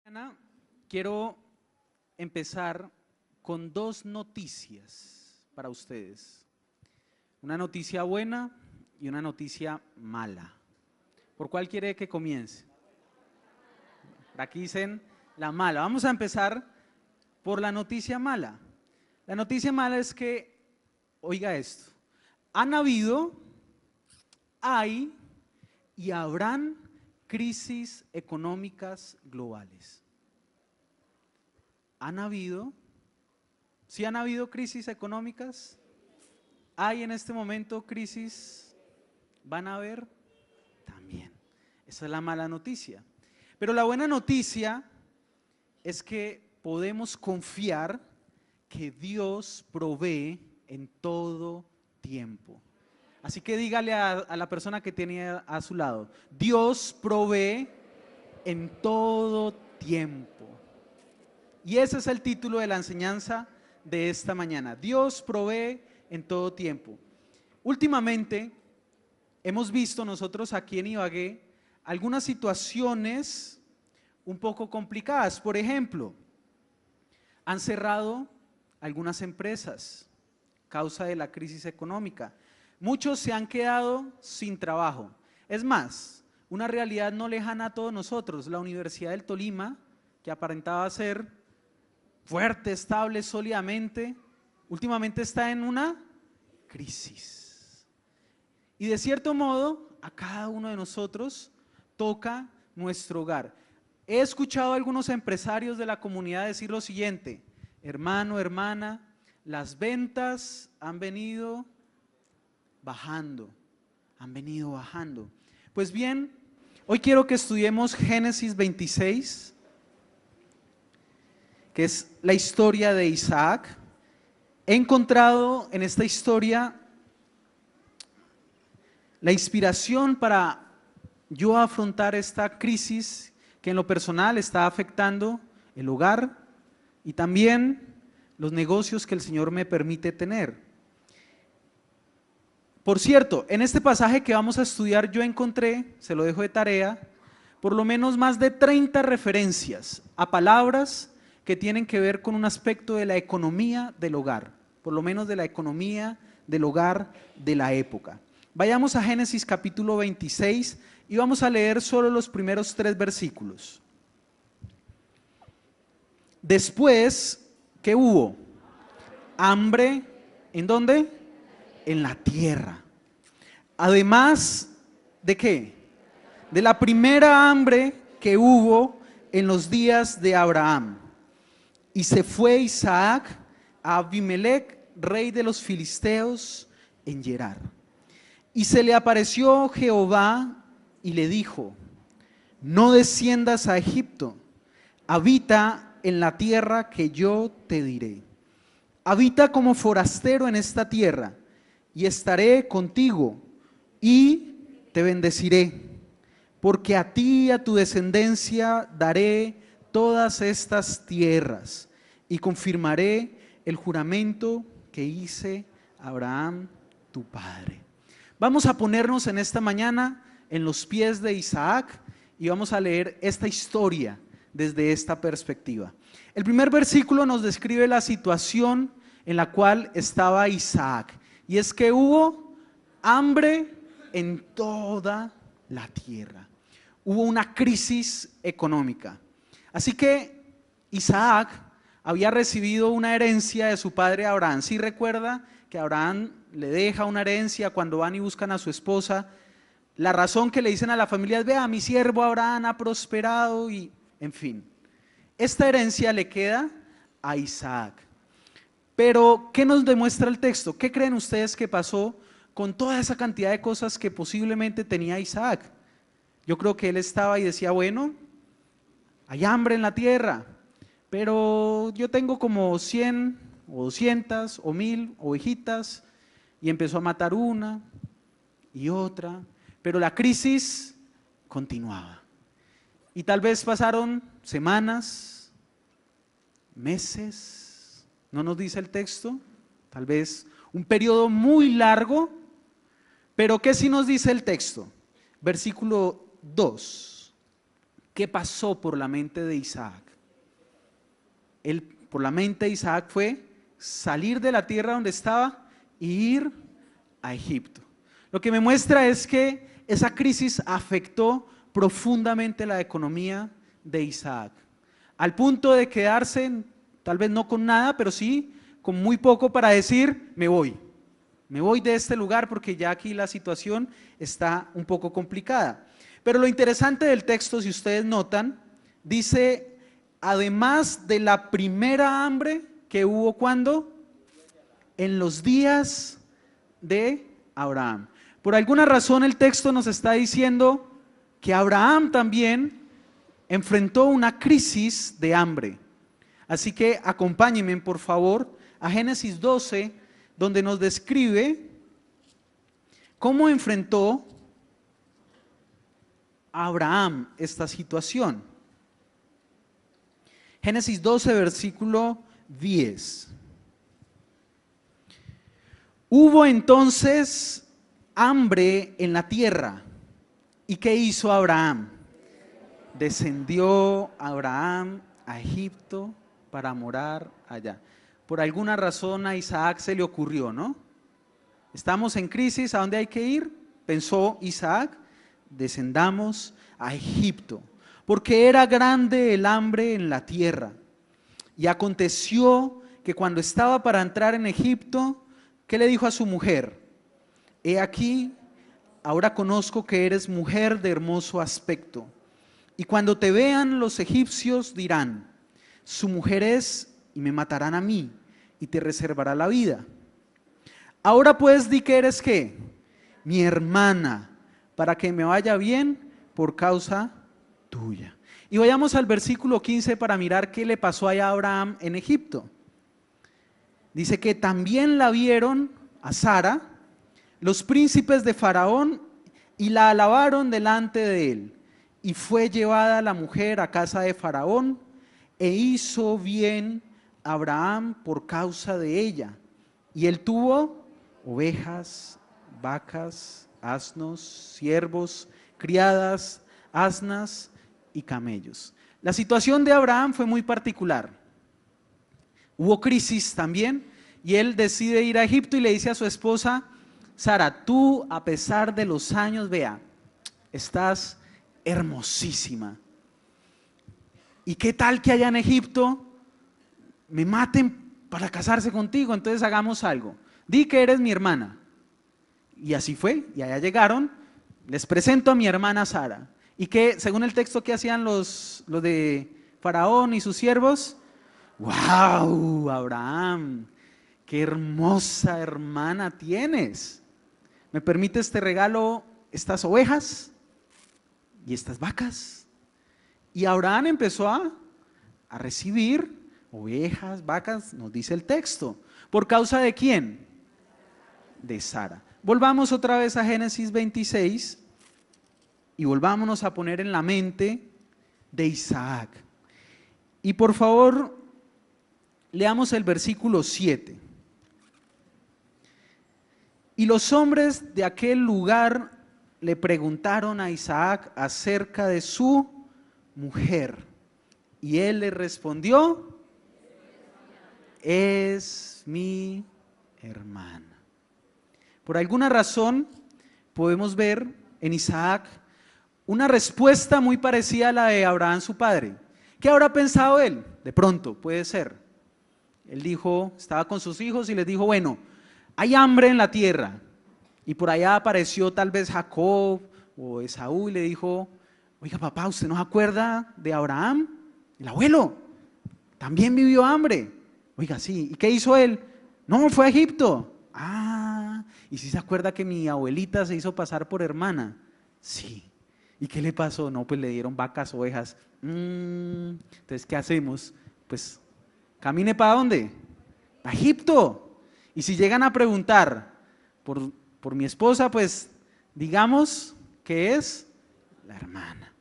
Ana, quiero empezar con dos noticias para ustedes. Una noticia buena y una noticia mala. ¿Por cuál quiere que comience? Aquí dicen la mala. Vamos a empezar por la noticia mala. La noticia mala es que, oiga esto, hay y habrán crisis económicas globales. ¿Han habido? ¿Sí han habido crisis económicas? ¿Hay en este momento crisis? ¿Van a haber? También. Esa es la mala noticia. Pero la buena noticia es que podemos confiar que Dios provee en todo tiempo. Así que dígale a la persona que tiene a su lado: Dios provee en todo tiempo. Y ese es el título de la enseñanza de esta mañana. Dios provee en todo tiempo. Últimamente hemos visto nosotros aquí en Ibagué algunas situaciones un poco complicadas. Por ejemplo, han cerrado algunas empresas a causa de la crisis económica. Muchos se han quedado sin trabajo. Es más, una realidad no lejana a todos nosotros. La Universidad del Tolima, que aparentaba ser fuerte, estable, sólidamente, últimamente está en una crisis. Y de cierto modo, a cada uno de nosotros toca nuestro hogar. He escuchado a algunos empresarios de la comunidad decir lo siguiente: hermano, hermana, las ventas han venido bajando, Pues bien, hoy quiero que estudiemos Génesis 26, que es la historia de Isaac. He encontrado en esta historia la inspiración para yo afrontar esta crisis que en lo personal está afectando el hogar y también los negocios que el Señor me permite tener. Por cierto, en este pasaje que vamos a estudiar yo encontré, se lo dejo de tarea, por lo menos más de 30 referencias a palabras que tienen que ver con un aspecto de la economía del hogar, por lo menos de la economía del hogar de la época. Vayamos a Génesis capítulo 26 y vamos a leer solo los primeros 3 versículos. Después, ¿qué hubo? Hambre, ¿en dónde? En la tierra. Además, ¿de qué? De la primera hambre que hubo en los días de Abraham. Y se fue Isaac a Abimelech, rey de los filisteos, en Gerar. Y se le apareció Jehová y le dijo: no desciendas a Egipto, habita en la tierra que yo te diré. Habita como forastero en esta tierra, y estaré contigo, y te bendeciré, porque a ti y a tu descendencia daré todas estas tierras, y confirmaré el juramento que hice a Abraham, tu padre. Vamos a ponernos en esta mañana en los pies de Isaac y vamos a leer esta historia desde esta perspectiva. El primer versículo nos describe la situación en la cual estaba Isaac, y es que hubo hambre en toda la tierra. Hubo una crisis económica. Así que Isaac había recibido una herencia de su padre Abraham. ¿Sí recuerda que Abraham le deja una herencia cuando van y buscan a su esposa? La razón que le dicen a la familia es: vea, mi siervo Abraham ha prosperado, y en fin. Esta herencia le queda a Isaac. Pero, ¿qué nos demuestra el texto? ¿Qué creen ustedes que pasó con toda esa cantidad de cosas que posiblemente tenía Isaac? Yo creo que él estaba y decía: bueno, hay hambre en la tierra, pero yo tengo como 100 o 200 o 1000 ovejitas, y empezó a matar una y otra, pero la crisis continuaba. Y tal vez pasaron semanas, meses, no nos dice el texto, tal vez un periodo muy largo, pero ¿qué sí nos dice el texto? Versículo 2. ¿Qué pasó por la mente de Isaac? Por la mente de Isaac fue salir de la tierra donde estaba e ir a Egipto. Lo que me muestra es que esa crisis afectó profundamente la economía de Isaac, al punto de quedarse, tal vez no con nada, pero sí con muy poco para decir, me voy de este lugar porque ya aquí la situación está un poco complicada. Pero lo interesante del texto, si ustedes notan, dice, además de la primera hambre que hubo, ¿cuándo? En los días de Abraham. Por alguna razón el texto nos está diciendo que Abraham también enfrentó una crisis de hambre. Así que acompáñenme, por favor, a Génesis 12, donde nos describe cómo enfrentó Abraham esta situación. Génesis 12, versículo 10. Hubo entonces hambre en la tierra. ¿Y qué hizo Abraham? Descendió Abraham a Egipto para morar allá. Por alguna razón a Isaac se le ocurrió, ¿no? Estamos en crisis, ¿a dónde hay que ir? Pensó Isaac, descendamos a Egipto, porque era grande el hambre en la tierra. Y aconteció que cuando estaba para entrar en Egipto, ¿qué le dijo a su mujer? He aquí, ahora conozco que eres mujer de hermoso aspecto. Y cuando te vean los egipcios dirán, su mujer es, y me matarán a mí, y te reservará la vida. Ahora pues di que eres ¿qué? Mi hermana, para que me vaya bien por causa tuya. Y vayamos al versículo 15 para mirar qué le pasó a Abraham en Egipto. Dice que también la vieron a Sara los príncipes de Faraón y la alabaron delante de él. Y fue llevada la mujer a casa de Faraón e hizo bien Abraham por causa de ella. Y él tuvo ovejas, vacas, asnos, siervos, criadas, asnas y camellos. La situación de Abraham fue muy particular. Hubo crisis también y él decide ir a Egipto y le dice a su esposa, Sara, tú a pesar de los años, vea, estás hermosísima. ¿Y qué tal que allá en Egipto me maten para casarse contigo? Entonces hagamos algo. Di que eres mi hermana. Y así fue, y allá llegaron, les presento a mi hermana Sara. Y que, según el texto, ¿qué hacían los de Faraón y sus siervos? ¡Wow, Abraham! ¡Qué hermosa hermana tienes! ¿Me permites te regalo estas ovejas y estas vacas? Y Abraham empezó a recibir ovejas, vacas, nos dice el texto. ¿Por causa de quién? De Sara. Volvamos otra vez a Génesis 26 y volvámonos a poner en la mente de Isaac. Y por favor, leamos el versículo 7. Y los hombres de aquel lugar le preguntaron a Isaac acerca de su mujer. Y él le respondió, es mi hermana. Por alguna razón podemos ver en Isaac una respuesta muy parecida a la de Abraham, su padre. ¿Qué habrá pensado él? De pronto, puede ser. Él dijo, estaba con sus hijos y les dijo, bueno, hay hambre en la tierra. Y por allá apareció tal vez Jacob o Esaú y le dijo, oiga papá, ¿usted no se acuerda de Abraham? El abuelo, también vivió hambre. Oiga, sí, ¿y qué hizo él? No, fue a Egipto. Ah, ¿y si se acuerda que mi abuelita se hizo pasar por hermana? Sí. ¿Y qué le pasó? No, pues le dieron vacas, ovejas. Entonces, ¿qué hacemos? Pues, camine ¿para dónde? A Egipto. Y si llegan a preguntar por mi esposa, pues digamos que es la hermana.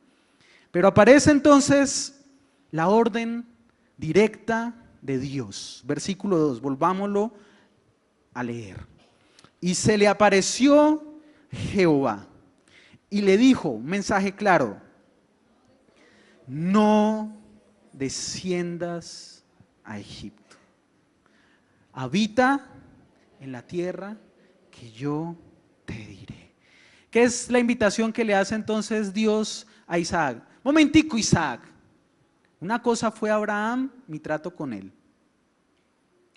Pero aparece entonces la orden directa de Dios. Versículo 2, volvámoslo a leer. Y se le apareció Jehová y le dijo, un mensaje claro, no desciendas a Egipto. Habita en la tierra que yo te diré. ¿Qué es la invitación que le hace entonces Dios a Isaac? Momentico, Isaac. Una cosa fue Abraham, mi trato con él.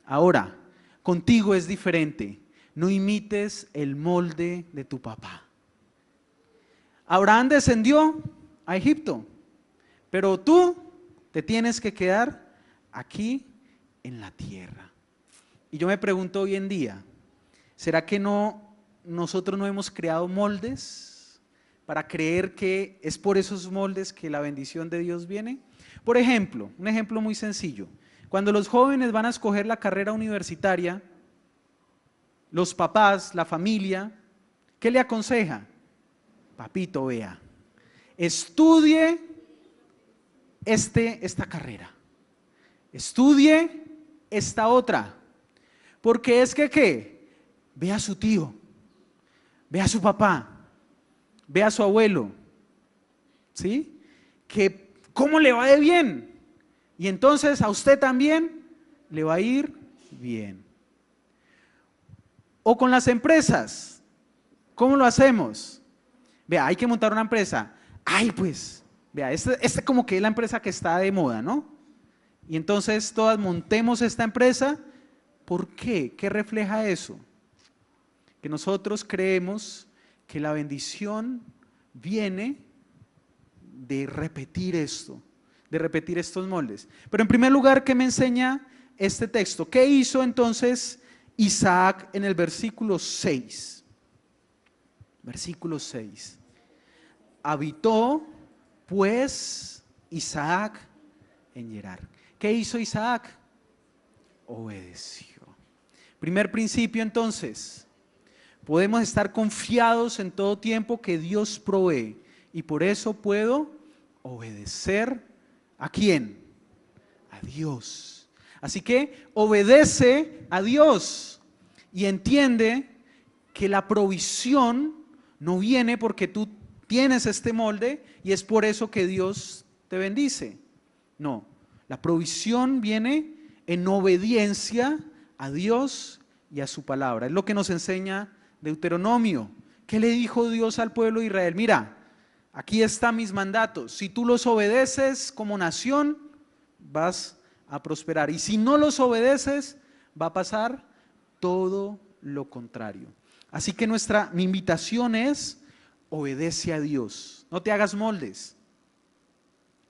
Ahora, contigo es diferente. No imites el molde de tu papá. Abraham descendió a Egipto, pero tú te tienes que quedar aquí en la tierra. Y yo me pregunto hoy en día, ¿será que nosotros no hemos creado moldes para creer que es por esos moldes que la bendición de Dios viene? Por ejemplo, un ejemplo muy sencillo. Cuando los jóvenes van a escoger la carrera universitaria, los papás, la familia, ¿qué le aconseja? Papito, vea, estudie esta carrera, estudie esta otra, porque es que ¿qué? Ve a su tío, ve a su papá, ve a su abuelo, ¿sí? Que cómo le va de bien, y entonces a usted también le va a ir bien. O con las empresas, ¿cómo lo hacemos? Vea, hay que montar una empresa. Ay, pues, vea, esta como que es la empresa que está de moda, ¿no? Y entonces todas montemos esta empresa. ¿Por qué? ¿Qué refleja eso? Que nosotros creemos que la bendición viene de repetir esto, de repetir estos moldes. Pero en primer lugar, ¿qué me enseña este texto? ¿Qué hizo entonces Isaac en el versículo 6? Versículo 6. Habitó pues Isaac en Gerar. ¿Qué hizo Isaac? Obedeció. Primer principio entonces, podemos estar confiados en todo tiempo que Dios provee y por eso puedo obedecer ¿a quién? A Dios. Así que obedece a Dios y entiende que la provisión no viene porque tú tienes este molde y es por eso que Dios te bendice. No, la provisión viene en obediencia a Dios y a su palabra. Es lo que nos enseña Deuteronomio. ¿Qué le dijo Dios al pueblo de Israel? Mira, aquí están mis mandatos. Si tú los obedeces como nación, vas a prosperar. Y si no los obedeces, va a pasar todo lo contrario. Así que mi invitación es, obedece a Dios. No te hagas moldes.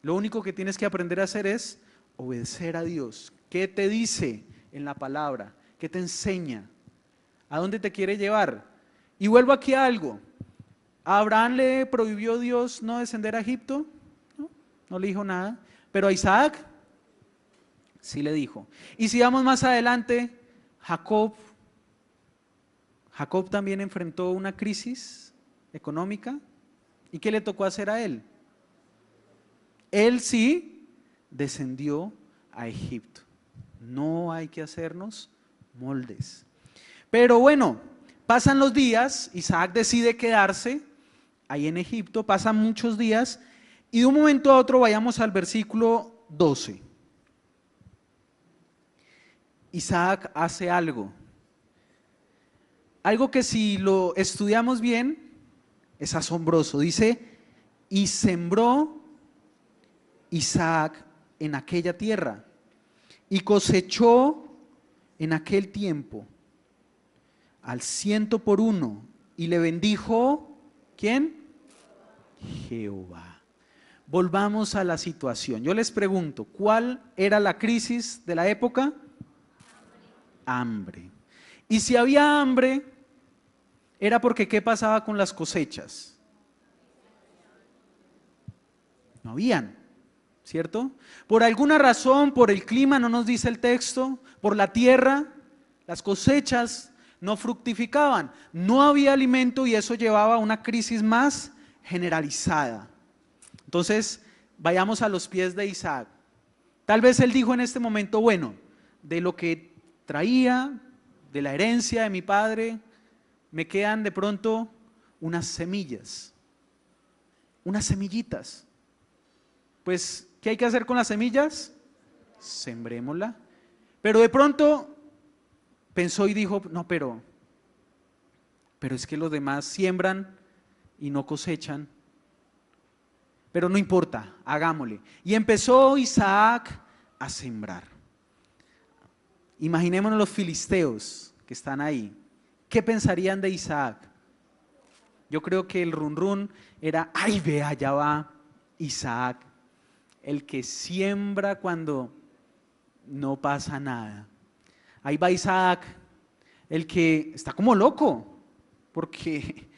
Lo único que tienes que aprender a hacer es obedecer a Dios. ¿Qué te dice en la palabra? ¿Qué te enseña? ¿A dónde te quiere llevar? Y vuelvo aquí a algo. ¿A Abraham le prohibió Dios no descender a Egipto? No le dijo nada. Pero a Isaac sí le dijo. Y si vamos más adelante, Jacob también enfrentó una crisis económica. ¿Y qué le tocó hacer a él? Él sí descendió a Egipto. No hay que hacernos moldes. Pero bueno, pasan los días, Isaac decide quedarse ahí en Egipto, pasan muchos días y de un momento a otro vayamos al versículo 12. Isaac hace algo que si lo estudiamos bien es asombroso. Dice, y sembró Isaac en aquella tierra y cosechó en aquel tiempo al 100 por 1 y le bendijo, ¿quién? Jehová. Volvamos a la situación. Yo les pregunto, ¿cuál era la crisis de la época? Hambre. Y si había hambre, era porque ¿qué pasaba con las cosechas? No habían, ¿cierto? Por alguna razón, por el clima, no nos dice el texto, por la tierra, las cosechas no fructificaban, no había alimento y eso llevaba a una crisis más generalizada. Entonces, vayamos a los pies de Isaac. Tal vez él dijo en este momento, bueno, de lo que traía, de la herencia de mi padre, me quedan de pronto unas semillas, unas semillitas. pues, ¿qué hay que hacer con las semillas? Sembrémosla. Pero de pronto pensó y dijo, no, pero es que los demás siembran y no cosechan. Pero no importa, hagámosle. Y empezó Isaac a sembrar. Imaginémonos los filisteos que están ahí. ¿Qué pensarían de Isaac? Yo creo que el run run era, ay, ve, allá va Isaac, el que siembra cuando no pasa nada. Ahí va Isaac, el que está como loco, porque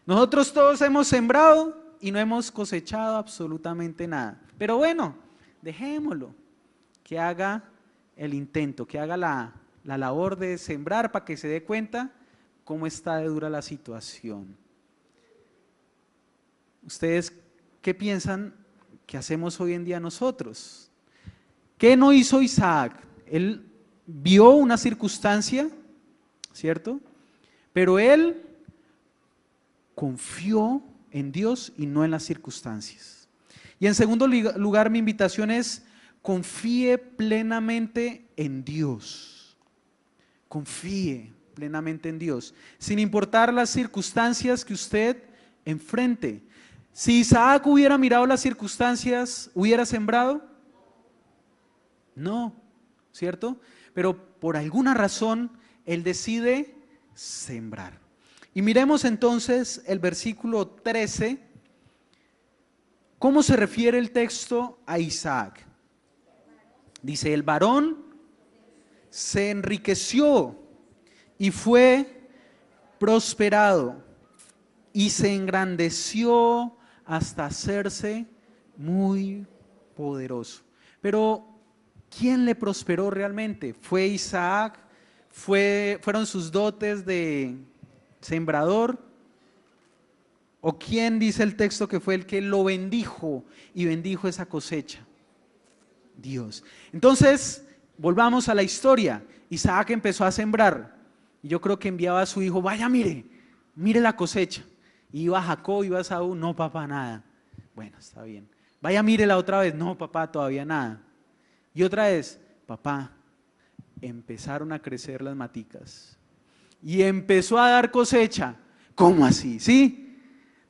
nosotros todos hemos sembrado y no hemos cosechado absolutamente nada. Pero bueno, dejémoslo, que haga el intento, que haga la labor de sembrar para que se dé cuenta cómo está de dura la situación. ¿Ustedes qué piensan que hacemos hoy en día nosotros? ¿Qué no hizo Isaac? Él vio una circunstancia, ¿cierto? Pero él confió en Dios y no en las circunstancias. Y en segundo lugar, mi invitación es: confíe plenamente en Dios. Confíe plenamente en Dios, sin importar las circunstancias que usted enfrente. Si Isaac hubiera mirado las circunstancias, ¿hubiera sembrado? No, ¿cierto? Pero por alguna razón, él decide sembrar. Y miremos entonces el versículo 13. ¿Cómo se refiere el texto a Isaac? Dice, el varón se enriqueció y fue prosperado y se engrandeció hasta hacerse muy poderoso. Pero, ¿quién le prosperó realmente? ¿Fue Isaac? ¿Fueron sus dotes de sembrador? ¿O quién dice el texto que fue el que lo bendijo y bendijo esa cosecha? Dios. Entonces, volvamos a la historia. Isaac empezó a sembrar. Y yo creo que enviaba a su hijo, vaya, mire la cosecha. Y iba Jacob, iba Saúl, no, papá, nada. Bueno, está bien. Vaya, mírela otra vez, no, papá, todavía nada. Y otra vez, papá, empezaron a crecer las maticas. Y empezó a dar cosecha. ¿Cómo así? ¿Sí?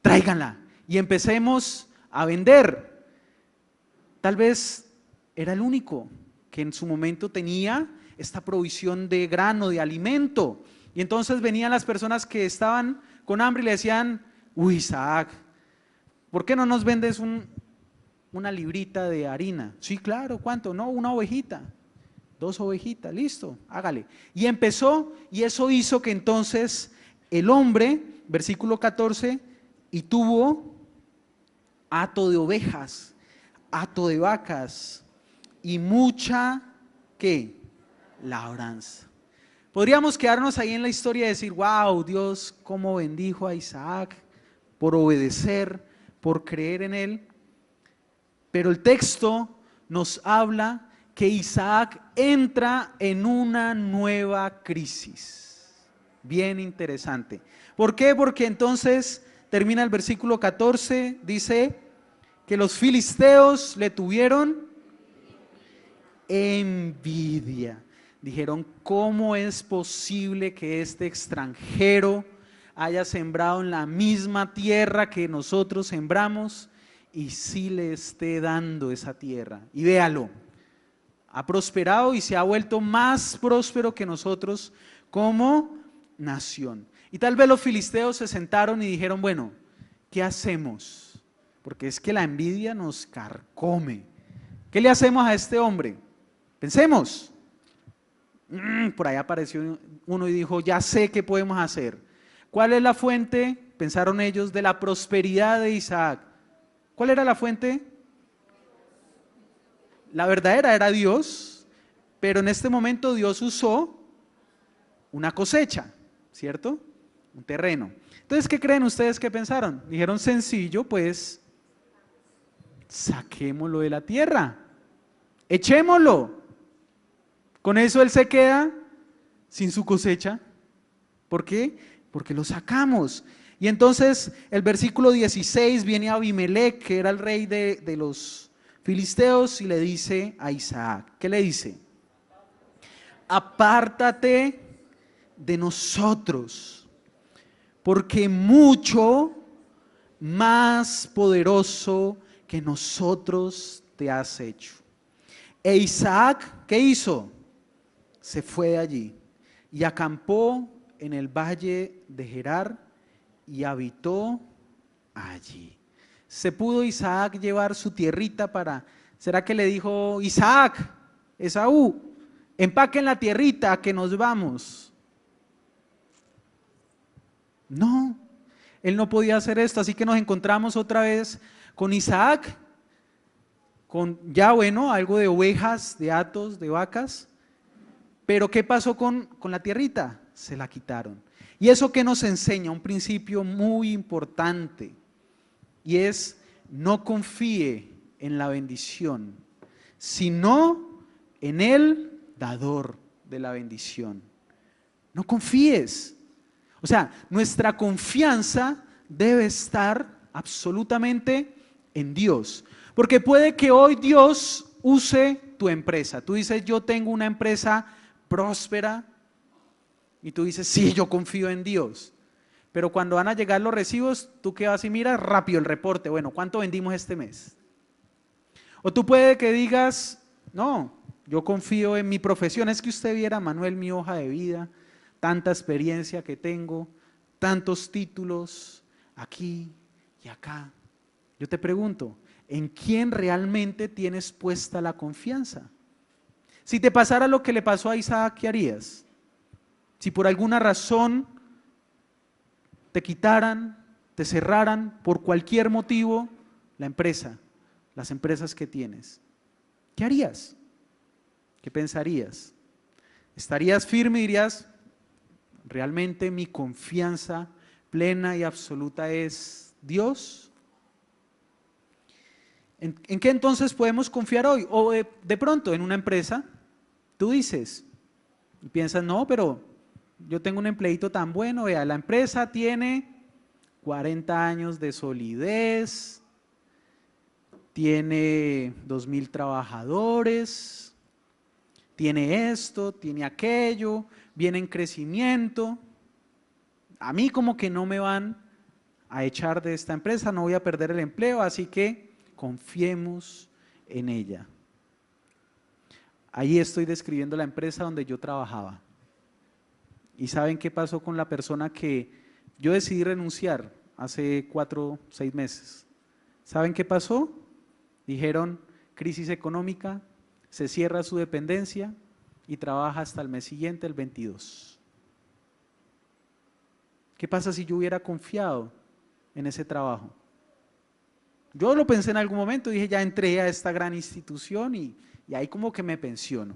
Tráiganla. Y empecemos a vender. Tal vez era el único que en su momento tenía esta provisión de grano, de alimento. Y entonces venían las personas que estaban con hambre y le decían, uy, Isaac, ¿por qué no nos vendes una librita de harina? Sí, claro, ¿cuánto? No, una ovejita, 2 ovejitas, listo, hágale. Y empezó, y eso hizo que entonces el hombre, versículo 14, y tuvo hato de ovejas, hato de vacas y mucha, ¿qué? Labranza. Podríamos quedarnos ahí en la historia y decir, wow, Dios cómo bendijo a Isaac por obedecer, por creer en él. Pero el texto nos habla que Isaac entra en una nueva crisis. Bien interesante. ¿Por qué? Porque entonces termina el versículo 14, dice que los filisteos le tuvieron envidia. Dijeron, ¿cómo es posible que este extranjero haya sembrado en la misma tierra que nosotros sembramos y sí le esté dando esa tierra? Y véalo, ha prosperado y se ha vuelto más próspero que nosotros como nación. Y tal vez los filisteos se sentaron y dijeron, bueno, ¿qué hacemos? Porque es que la envidia nos carcome. ¿Qué le hacemos a este hombre? Pensemos. Por ahí apareció uno y dijo, ya sé qué podemos hacer. ¿Cuál es la fuente? Pensaron ellos, de la prosperidad de Isaac. ¿Cuál era la fuente? La verdadera era Dios, pero en este momento Dios usó una cosecha, ¿cierto? Un terreno. Entonces, ¿qué creen ustedes que pensaron? Dijeron, sencillo, pues, saquémoslo de la tierra, echémoslo. Con eso él se queda sin su cosecha. ¿Por qué? Porque lo sacamos. Y entonces el versículo 16 viene Abimelec, que era el rey de los filisteos, y le dice a Isaac, ¿qué le dice? Apártate de nosotros, porque mucho más poderoso que nosotros te has hecho. E Isaac, ¿qué hizo? Se fue de allí y acampó en el valle de Gerar y habitó allí. ¿Se pudo Isaac llevar su tierrita para? ¿Será que le dijo Isaac, Esaú, empaquen la tierrita que nos vamos? No, él no podía hacer esto, así que nos encontramos otra vez con Isaac, con ya bueno, algo de ovejas, de hatos, de vacas, pero ¿qué pasó con la tierrita? Se la quitaron. ¿Y eso qué nos enseña? Un principio muy importante, y es: no confíe en la bendición, sino en el dador de la bendición. No confíes. O sea, nuestra confianza debe estar absolutamente en Dios. Porque puede que hoy Dios use tu empresa. Tú dices, yo tengo una empresa próspera. Y tú dices, sí, yo confío en Dios. Pero cuando van a llegar los recibos, tú qué vas y miras rápido el reporte. Bueno, ¿cuánto vendimos este mes? O tú puede que digas, no, yo confío en mi profesión. Es que usted viera, Manuel, mi hoja de vida, tanta experiencia que tengo, tantos títulos aquí y acá. Yo te pregunto, ¿en quién realmente tienes puesta la confianza? Si te pasara lo que le pasó a Isaac, ¿qué harías? Si por alguna razón te quitaran, te cerraran por cualquier motivo la empresa, las empresas que tienes, ¿qué harías? ¿Qué pensarías? ¿Estarías firme y dirías, realmente mi confianza plena y absoluta es Dios? ¿En qué entonces podemos confiar hoy? O de pronto en una empresa, tú dices y piensas, no, pero yo tengo un empleito tan bueno, vea, la empresa tiene 40 años de solidez, tiene 2,000 trabajadores, tiene esto, tiene aquello, viene en crecimiento. A mí como que no me van a echar de esta empresa, no voy a perder el empleo, así que confiemos en ella. Ahí estoy describiendo la empresa donde yo trabajaba. ¿Y saben qué pasó con la persona que yo decidí renunciar hace 4, 6 meses? ¿Saben qué pasó? Dijeron, crisis económica, se cierra su dependencia y trabaja hasta el mes siguiente, el 22. ¿Qué pasa si yo hubiera confiado en ese trabajo? Yo lo pensé en algún momento, dije, ya entré a esta gran institución y ahí como que me pensiono.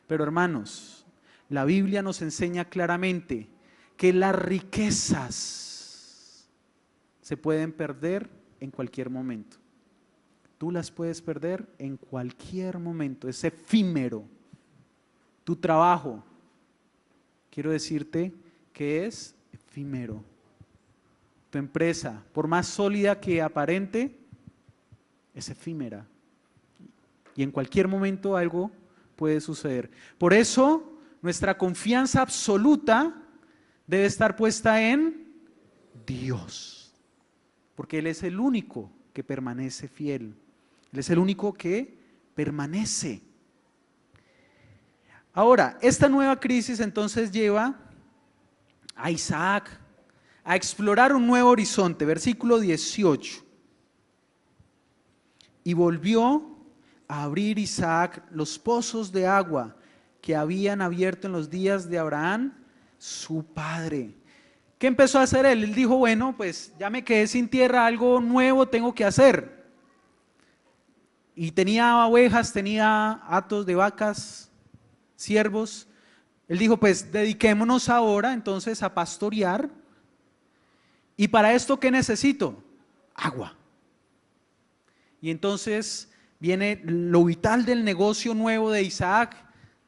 Pero hermanos, la Biblia nos enseña claramente que las riquezas se pueden perder en cualquier momento. Tú las puedes perder en cualquier momento, es efímero. Tu trabajo, quiero decirte que es efímero. Tu empresa, por más sólida que aparente, es efímera. Y en cualquier momento algo puede suceder. Por eso, nuestra confianza absoluta debe estar puesta en Dios. Porque Él es el único que permanece fiel. Él es el único que permanece. Ahora, esta nueva crisis entonces lleva a Isaac a explorar un nuevo horizonte. Versículo 18. Y volvió a abrir Isaac los pozos de agua que habían abierto en los días de Abraham, su padre. ¿Qué empezó a hacer él? Él dijo, bueno, pues ya me quedé sin tierra, algo nuevo tengo que hacer. Y tenía ovejas, tenía hatos de vacas, siervos. Él dijo, pues dediquémonos ahora entonces a pastorear. ¿Y para esto qué necesito? Agua. Y entonces viene lo vital del negocio nuevo de Isaac,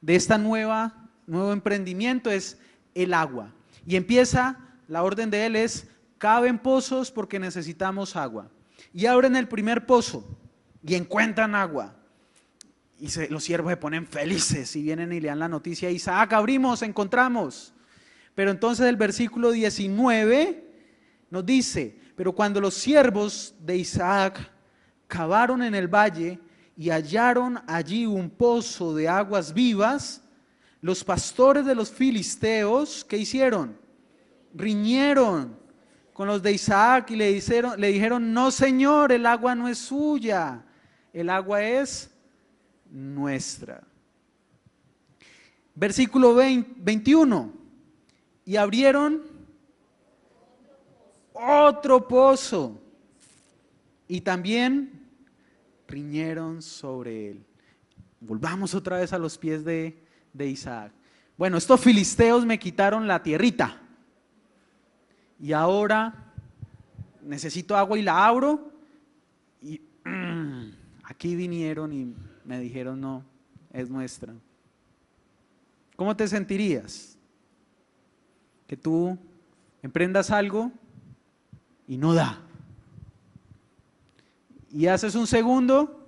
de esta nuevo emprendimiento, es el agua. Y empieza, la orden de él es caven pozos porque necesitamos agua. Y abren el primer pozo y encuentran agua. Y los siervos se ponen felices y vienen y le dan la noticia a Isaac: abrimos, encontramos. Pero entonces el versículo 19 nos dice: pero cuando los siervos de Isaac cavaron en el valle y hallaron allí un pozo de aguas vivas, los pastores de los filisteos, ¿qué hicieron? Riñeron con los de Isaac y le dijeron: no, señor, el agua no es suya, el agua es nuestra. Versículo 21. Y abrieron otro pozo y también riñeron sobre él. Volvamos otra vez a los pies de Isaac. Bueno, estos filisteos me quitaron la tierrita y ahora necesito agua y la abro, y aquí vinieron y me dijeron: no, es nuestra. ¿Cómo te sentirías? Que tú emprendas algo y no da. Y haces un segundo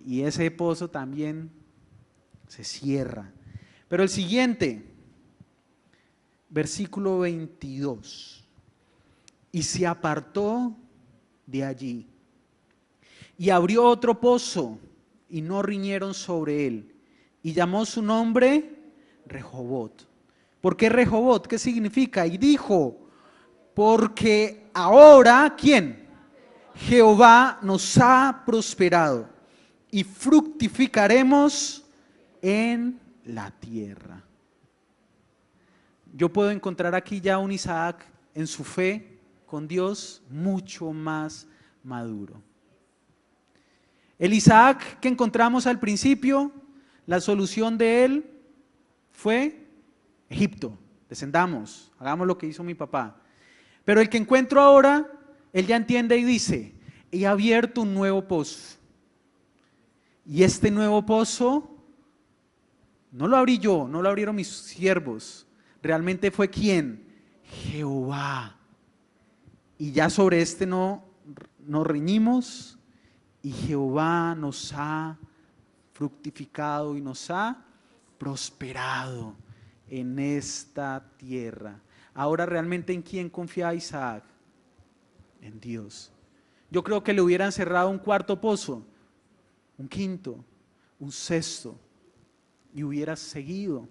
y ese pozo también se cierra. Pero el siguiente, versículo 22. Y se apartó de allí y abrió otro pozo y no riñeron sobre él. Y llamó su nombre Rehobot. ¿Por qué Rehobot? ¿Qué significa? Y dijo: porque ahora, ¿quién? Jehová nos ha prosperado y fructificaremos en la tierra. Yo puedo encontrar aquí ya un Isaac en su fe con Dios mucho más maduro. El Isaac que encontramos al principio, la solución de él fue Egipto. Descendamos, hagamos lo que hizo mi papá. Pero el que encuentro ahora, él ya entiende y dice: he abierto un nuevo pozo. Y este nuevo pozo no lo abrí yo, no lo abrieron mis siervos. Realmente fue ¿quién? Jehová. Y ya sobre este no nos reñimos y Jehová nos ha fructificado y nos ha prosperado en esta tierra. Ahora realmente, ¿en quién confía Isaac? En Dios. Yo creo que le hubieran cerrado un cuarto pozo, un quinto, un sexto, y hubiera seguido,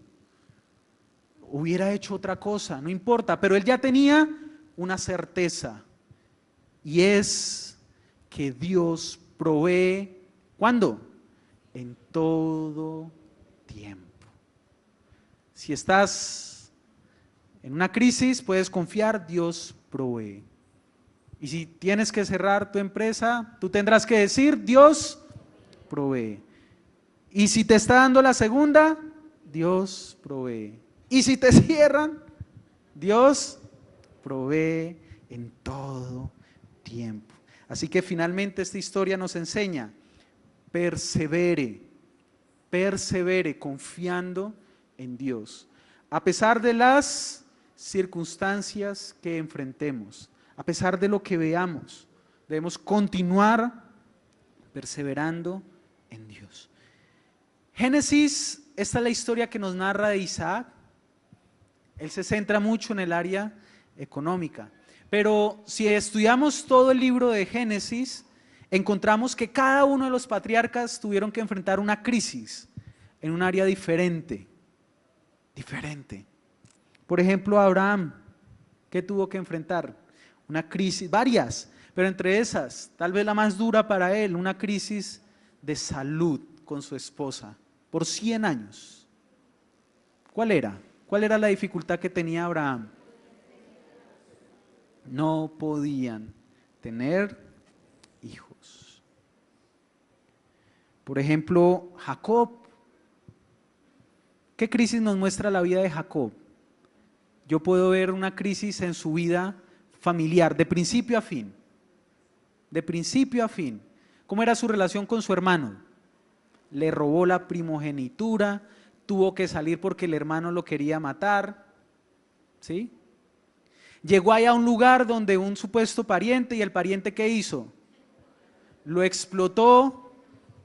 hubiera hecho otra cosa, no importa, pero él ya tenía una certeza, y es que Dios provee, ¿cuándo? En todo tiempo. Si estás en una crisis, puedes confiar, Dios provee. Y si tienes que cerrar tu empresa, tú tendrás que decir: Dios provee. Y si te está dando la segunda, Dios provee. Y si te cierran, Dios provee en todo tiempo. Así que finalmente esta historia nos enseña: persevere confiando en Dios. A pesar de las circunstancias que enfrentemos, a pesar de lo que veamos, debemos continuar perseverando en Dios. Génesis, esta es la historia que nos narra de Isaac. Él se centra mucho en el área económica, pero si estudiamos todo el libro de Génesis, encontramos que cada uno de los patriarcas tuvieron que enfrentar una crisis en un área diferente. Por ejemplo, Abraham, ¿qué tuvo que enfrentar? Una crisis, varias, pero entre esas, tal vez la más dura para él, una crisis de salud con su esposa por 100 años. ¿Cuál era? ¿Cuál era la dificultad que tenía Abraham? No podían tener hijos. Por ejemplo, Jacob. ¿Qué crisis nos muestra la vida de Jacob? Yo puedo ver una crisis en su vida familiar, de principio a fin. De principio a fin. ¿Cómo era su relación con su hermano? Le robó la primogenitura, tuvo que salir porque el hermano lo quería matar. ¿Sí? Llegó allá a un lugar donde un supuesto pariente, y el pariente ¿qué hizo? Lo explotó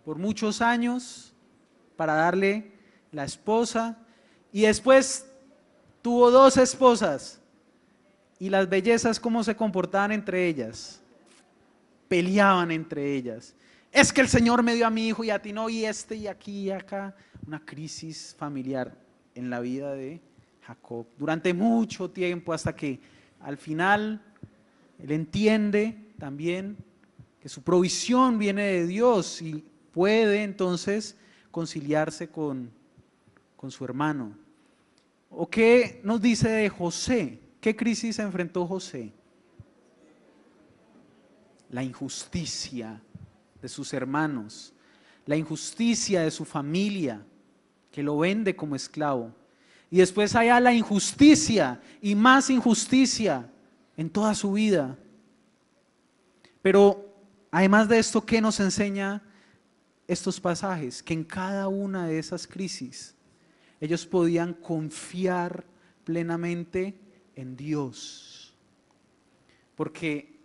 por muchos años para darle la esposa, y después tuvo dos esposas. Y las bellezas, ¿cómo se comportaban entre ellas? Peleaban entre ellas. Es que el Señor me dio a mi hijo y a ti no, y este y aquí y acá. Una crisis familiar en la vida de Jacob durante mucho tiempo, hasta que al final él entiende también que su provisión viene de Dios y puede entonces conciliarse con su hermano. ¿O qué nos dice de José? ¿Qué crisis enfrentó José? La injusticia de sus hermanos, la injusticia de su familia, que lo vende como esclavo. Y después hay la injusticia y más injusticia en toda su vida. Pero además de esto, ¿qué nos enseña estos pasajes? Que en cada una de esas crisis ellos podían confiar plenamente en Dios. Porque,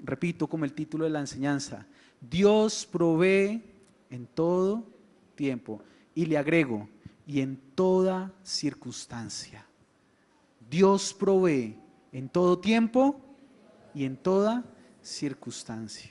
repito como el título de la enseñanza, Dios provee en todo tiempo. Y le agrego, y en toda circunstancia. Dios provee en todo tiempo y en toda circunstancia.